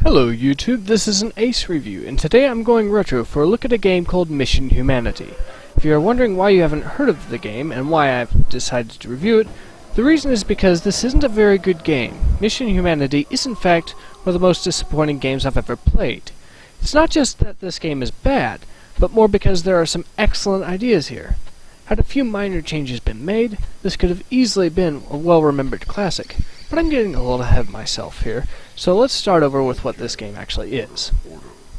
Hello YouTube, this is an Ace review, and today I'm going retro for a look at a game called Mission Humanity. If you are wondering why you haven't heard of the game, and why I've decided to review it, the reason is because this isn't a very good game. Mission Humanity is in fact one of the most disappointing games I've ever played. It's not just that this game is bad, but more because there are some excellent ideas here. Had a few minor changes been made, this could have easily been a well-remembered classic. But I'm getting a little ahead of myself here, so let's start over with what this game actually is.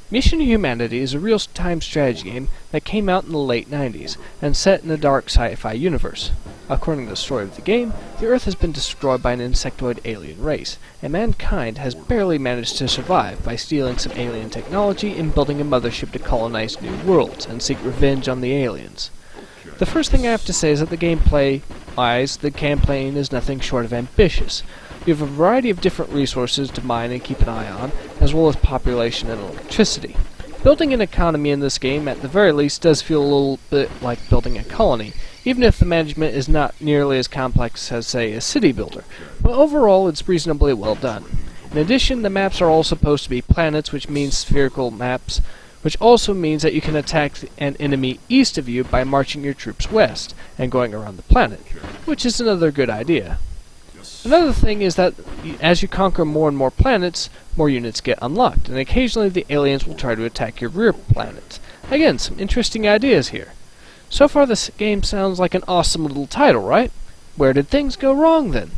Mission Humanity is a real-time strategy game that came out in the late 90s, and set in a dark sci-fi universe. According to the story of the game, the Earth has been destroyed by an insectoid alien race, and mankind has barely managed to survive by stealing some alien technology and building a mothership to colonize new worlds and seek revenge on the aliens. The first thing I have to say is that the gameplay-wise, the campaign is nothing short of ambitious. You have a variety of different resources to mine and keep an eye on, as well as population and electricity. Building an economy in this game, at the very least, does feel a little bit like building a colony, even if the management is not nearly as complex as, say, a city builder. But overall, it's reasonably well done. In addition, the maps are all supposed to be planets, which means spherical maps, which also means that you can attack an enemy east of you by marching your troops west and going around the planet, which is another good idea. Another thing is that as you conquer more and more planets, more units get unlocked, and occasionally the aliens will try to attack your rear planets. Again, some interesting ideas here. So far this game sounds like an awesome little title, right? Where did things go wrong then?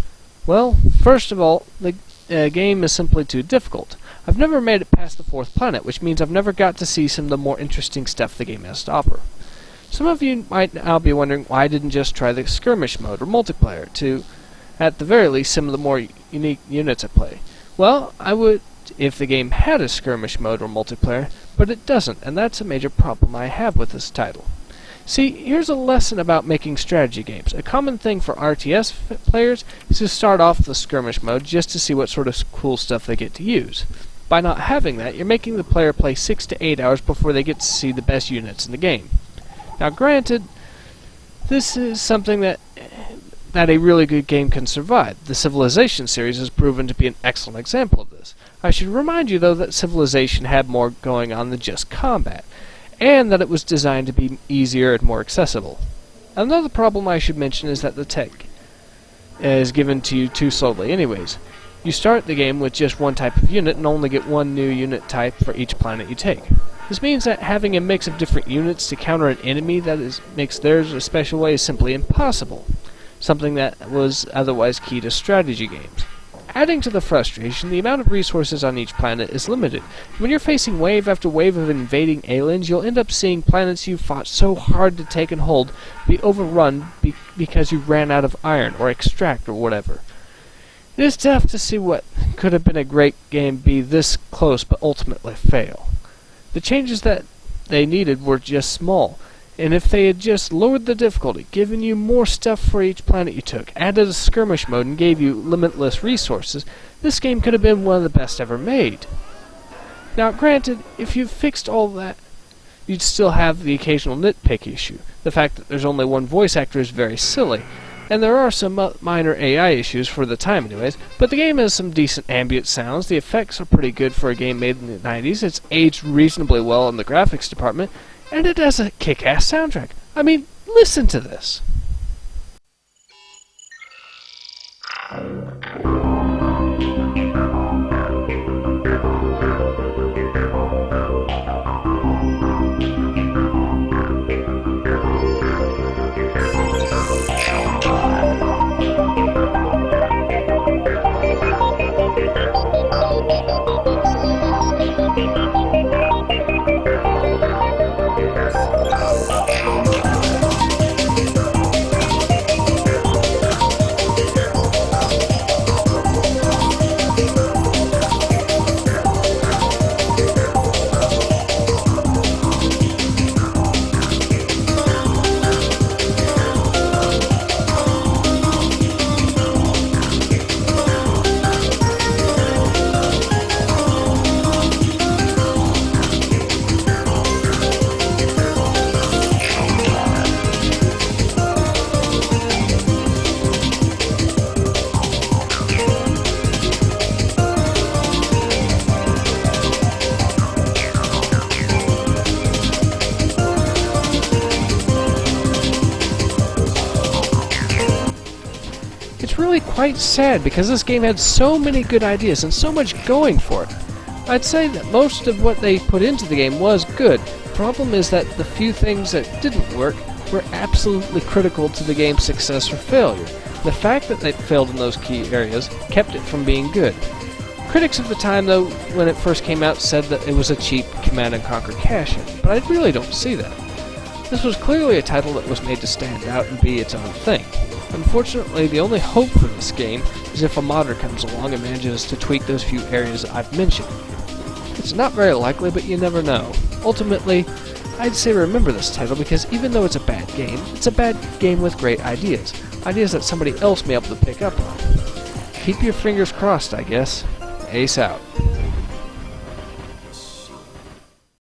Well, first of all, the game is simply too difficult. I've never made it past the 4th planet, which means I've never got to see some of the more interesting stuff the game has to offer. Some of you might now be wondering why I didn't just try the skirmish mode or multiplayer to, at the very least, some of the more unique units I play. Well, I would if the game had a skirmish mode or multiplayer, but it doesn't, and that's a major problem I have with this title. See, here's a lesson about making strategy games. A common thing for RTS players is to start off the skirmish mode just to see what sort of cool stuff they get to use. By not having that, you're making the player play 6 to 8 hours before they get to see the best units in the game. Now granted, this is something that a really good game can survive. The Civilization series has proven to be an excellent example of this. I should remind you though that Civilization had more going on than just combat, and that it was designed to be easier and more accessible. Another problem I should mention is that the tech is given to you too slowly anyways. You start the game with just one type of unit and only get one new unit type for each planet you take. This means that having a mix of different units to counter an enemy that makes theirs a special way is simply impossible, something that was otherwise key to strategy games. Adding to the frustration, the amount of resources on each planet is limited. When you're facing wave after wave of invading aliens, you'll end up seeing planets you fought so hard to take and hold be overrun because you ran out of iron or extract or whatever. It is tough to see what could have been a great game be this close but ultimately fail. The changes that they needed were just small, and if they had just lowered the difficulty, given you more stuff for each planet you took, added a skirmish mode and gave you limitless resources, this game could have been one of the best ever made. Now granted, if you fixed all that, you'd still have the occasional nitpick issue. The fact that there's only one voice actor is very silly, and there are some minor AI issues for the time anyways, but the game has some decent ambient sounds, the effects are pretty good for a game made in the 90s, it's aged reasonably well in the graphics department, and it has a kick-ass soundtrack. I mean, listen to this. quite sad because this game had so many good ideas and so much going for it. I'd say that most of what they put into the game was good. The problem is that the few things that didn't work were absolutely critical to the game's success or failure. The fact that they failed in those key areas kept it from being good. Critics of the time, though, when it first came out, said that it was a cheap Command & Conquer cash-in, but I really don't see that. This was clearly a title that was made to stand out and be its own thing. Unfortunately, the only hope for this game is if a modder comes along and manages to tweak those few areas I've mentioned. It's not very likely, but you never know. Ultimately, I'd say remember this title because even though it's a bad game, it's a bad game with great ideas. Ideas that somebody else may be able to pick up on. Keep your fingers crossed, I guess. Ace out.